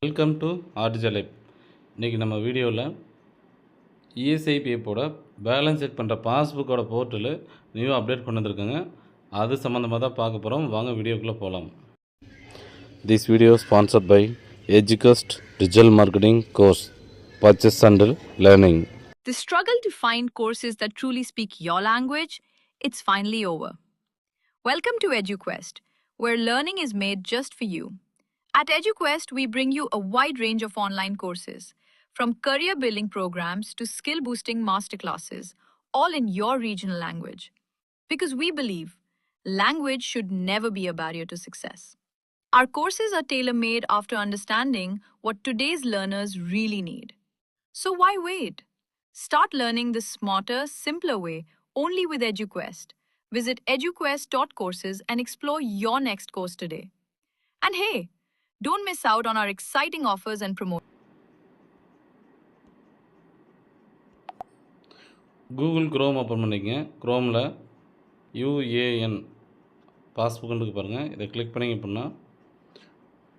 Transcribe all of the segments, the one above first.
Welcome to ஆர்டிஜலைப். இன்றைக்கி நம்ம வீடியோவில் இஎஸ்ஐபிஎஃப்போட பேலன்ஸ் செக் பண்ணுற பாஸ்புக்கோட போர்ட்டலு நியூ அப்டேட் கொண்டு வந்திருக்குங்க. அது சம்மந்தமாக தான் பார்க்க போகிறோம். வாங்க வீடியோக்குள்ளே போகலாம். திஸ் வீடியோ ஸ்பான்சர்ட் பை எஜுகஸ்ட் digital marketing course purchase and learning. The struggle to find courses that truly speak your language, it's finally over. Welcome to EduQuest, where learning is made just for you. At EduQuest, we bring you a wide range of online courses, from career building programs to skill boosting masterclasses, all in your regional language. Because we believe language should never be a barrier to success. Our courses are tailor made after understanding what today's learners really need. So why wait? Start learning the smarter, simpler way only with EduQuest. Visit eduquest.courses and explore your next course today. And hey, don't miss out on our exciting offers and promotions. Google chrome open பண்ணிக்கங்க. குரோமில் UAN பாஸ்புக்குன்னு பாருங்கள். இதை click பண்ணிங்க அப்படின்னா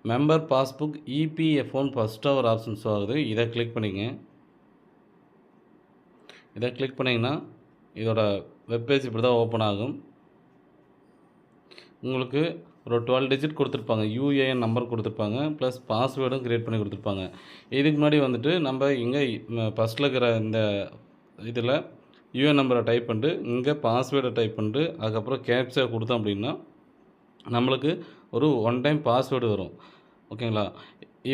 member passbook இபிஎஃப்ஓன்னு ஃபஸ்ட்டாக ஒரு option show ஆகுது. இதை click பண்ணிங்க. இதை கிளிக் பண்ணிங்கன்னா இதோட வெப்பேஜ் இப்படி தான் ஓப்பன் ஆகும். உங்களுக்கு ஒரு 12 டிஜிட் கொடுத்துருப்பாங்க. யூஏஎன் நம்பர் கொடுத்துருப்பாங்க, ப்ளஸ் பாஸ்வேர்டும் க்ரியேட் பண்ணி கொடுத்துருப்பாங்க. இதுக்கு முன்னாடி வந்துட்டு நம்ம இங்கே ஃபஸ்ட்டில் இருக்கிற இந்த இதில் யூஏஎன் நம்பரை டைப் பண்ணிட்டு இங்கே பாஸ்வேர்டை டைப் பண்ணிட்டு அதுக்கப்புறம் கேப்சா கொடுத்தோம் அப்படின்னா நம்மளுக்கு ஒரு ஒன் டைம் பாஸ்வேர்டு வரும். ஓகேங்களா?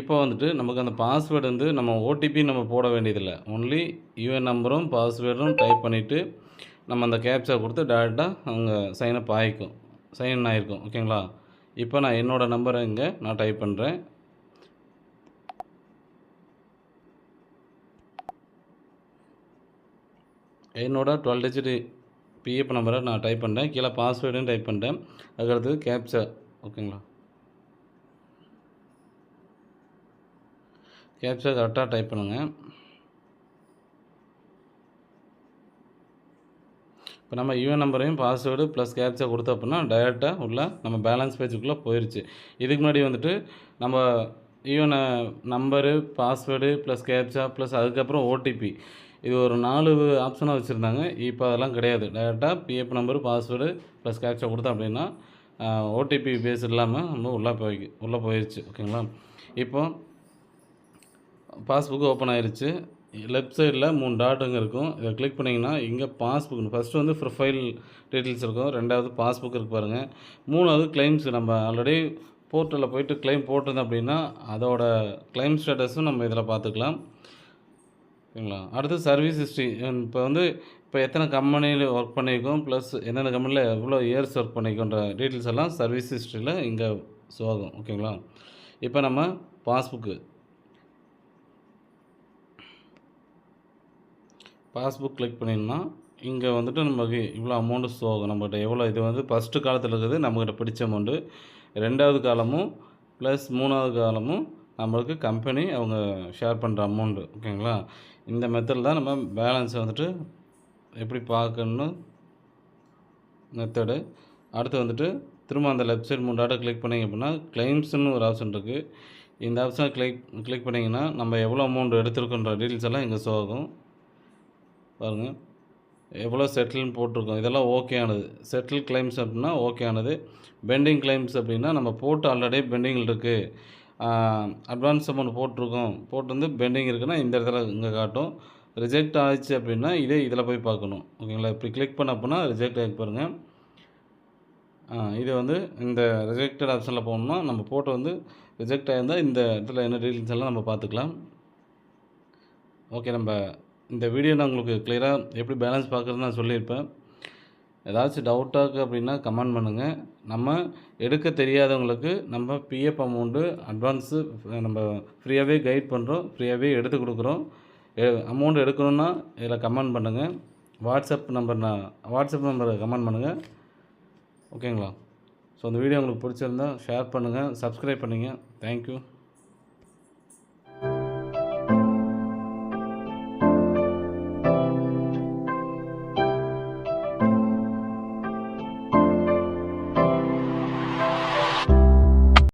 இப்போ வந்துட்டு நமக்கு அந்த பாஸ்வேர்டு வந்து நம்ம ஓடிபி நம்ம போட வேண்டியதில்லை. ஒன்லி யூஏஎன் நம்பரும் பாஸ்வேர்டும் டைப் பண்ணிவிட்டு நம்ம அந்த கேப்சா கொடுத்து டேரெக்டாக அவங்க சைனப் ஆகிக்கும், சைன் ஆகிருக்கும். ஓகேங்களா? இப்போ நான் என்னோடய நம்பரை இங்கே நான் டைப் பண்ணுறேன். என்னோட 12 டிஜிட் பிஎஃப் நம்பரை நான் டைப் பண்ணுறேன். கீழே பாஸ்வேர்டும் டைப் பண்ணிட்டேன். அதுக்கடுத்து கேப்சா. ஓகேங்களா? கேப்சா கரெக்டாக டைப் பண்ணுங்கள். இப்போ நம்ம யூஏஎன் நம்பரையும் பாஸ்வேர்டு ப்ளஸ் கேப்சா கொடுத்தோம் அப்படின்னா டைரெக்டாக உள்ள நம்ம பேலன்ஸ் பேஜுக்குள்ளே போயிடுச்சு. இதுக்கு முன்னாடி வந்துட்டு நம்ம UAN number, password plus captcha plus அதுக்கப்புறம் ஓடிபி, இது ஒரு 4 ஆப்ஷனாக வச்சுருந்தாங்க. இப்போ அதெல்லாம் கிடையாது. டைரெக்டாக PF number, password plus captcha கொடுத்தோம் அப்படின்னா ஓடிபி பேஸ் இல்லாமல் நம்ம உள்ளே போயிடுச்சு. ஓகேங்களா? இப்போ பாஸ்புக் ஓப்பன் ஆயிடுச்சு. லெஃப்ட் சைடில் 3 டாட்டுங்க இருக்கும். இதை கிளிக் பண்ணிங்கன்னா இங்கே பாஸ்புக் ஃபஸ்ட்டு வந்து ப்ரொஃபைல் டீட்டெயில்ஸ் இருக்கும். 2வது பாஸ்புக் இருக்குது பாருங்கள். 3வது கிளைம்ஸ். நம்ம ஆல்ரெடி போர்ட்டலில் போய்ட்டு கிளைம் போட்டிருந்தோம் அப்படின்னா அதோட கிளைம் ஸ்டேட்டஸும் நம்ம இதில் பார்த்துக்கலாம். ஓகேங்களா? அடுத்து சர்வீஸ் ஹிஸ்ட்ரி. இப்போ எத்தனை கம்பெனியில் ஒர்க் பண்ணியிருக்கோம், ப்ளஸ் எந்தெந்த கம்பெனியில் எவ்வளோ இயர்ஸ் ஒர்க் பண்ணியிருக்கோன்ற டீட்டெயில்ஸ் எல்லாம் சர்வீஸ் ஹிஸ்ட்ரியில் இங்கே ஷோ ஆகும். ஓகேங்களா? இப்போ நம்ம பாஸ்புக் கிளிக் பண்ணிங்கன்னா இங்கே வந்துட்டு நமக்கு இவ்வளோ அமௌண்ட்டு ஷோ ஆகும். நம்மகிட்ட எவ்வளோ, இது வந்து ஃபஸ்ட்டு காலத்தில் இருக்குது நம்மக்கிட்ட பிடிச்ச அமௌண்ட்டு. 2வது காலமும் ப்ளஸ் 3வது காலமும் நம்மளுக்கு கம்பெனி அவங்க ஷேர் பண்ணுற அமௌண்ட்டு. ஓகேங்களா? இந்த மெத்தடில் தான் நம்ம பேலன்ஸை வந்துட்டு எப்படி பார்க்கணுன்னு மெத்தடு. அடுத்து வந்துட்டு திரும்ப அந்த லெஃப்ட் சைடு 3 டாட்டை கிளிக் பண்ணிங்க அப்படின்னா கிளைம்ஸ்னு ஒரு ஆப்ஷன் இருக்குது. இந்த ஆப்ஷனை கிளிக் பண்ணிங்கன்னா நம்ம எவ்வளோ அமௌண்ட் எடுத்துருக்கோன்ற டீட்டெயில்ஸ் எல்லாம் இங்கே ஷோ ஆகும். பாருங்கள் எவ்வளோ செட்டில்னு போட்டிருக்கோம். இதெல்லாம் ஓகே ஆனது. செட்டில் கிளைம்ஸ் அப்படின்னா ஓகே ஆனது. பெண்டிங் கிளைம்ஸ் அப்படின்னா நம்ம போட்டு ஆல்ரெடி பெண்டிங்கில் இருக்குது, அட்வான்ஸ் அமௌண்ட் போட்டு வந்து பெண்டிங் இருக்குன்னா இந்த இடத்துல இங்கே காட்டும். ரிஜெக்ட் ஆகிடுச்சு அப்படின்னா இதில் போய் பார்க்கணும். ஓகேங்களா? இப்படி கிளிக் பண்ண அப்படின்னா ரிஜெக்ட் ஆகி பாருங்கள். இது வந்து இந்த ரிஜெக்டட் ஆப்ஷனில் போகணும்னா நம்ம போட்டு வந்து ரிஜெக்ட் ஆகிருந்தால் இந்த இடத்துல என்ன டீட்டெயில்ஸ் எல்லாம் நம்ம பார்த்துக்கலாம். ஓகே, நம்ம இந்த வீடியோ நான் உங்களுக்கு கிளியராக எப்படி பேலன்ஸ் பார்க்குறதுன்னு நான் சொல்லியிருப்பேன். ஏதாச்சும் டவுட்டாக இருக்குது அப்படின்னா கமெண்ட் பண்ணுங்கள். நம்ம எடுக்க தெரியாதவங்களுக்கு நம்ம பிஎஃப் அமௌண்ட்டு அட்வான்ஸு நம்ம ஃப்ரீயாகவே கைட் பண்ணுறோம், ஃப்ரீயாகவே எடுத்து கொடுக்குறோம். அமௌண்ட் எடுக்கணுன்னா இதில் கமெண்ட் பண்ணுங்கள். வாட்ஸ்அப் நம்பரை கமெண்ட் பண்ணுங்கள். ஓகேங்களா? ஸோ அந்த வீடியோ உங்களுக்கு பிடிச்சிருந்தா ஷேர் பண்ணுங்கள், சப்ஸ்கிரைப் பண்ணுங்கள். தேங்க்யூ.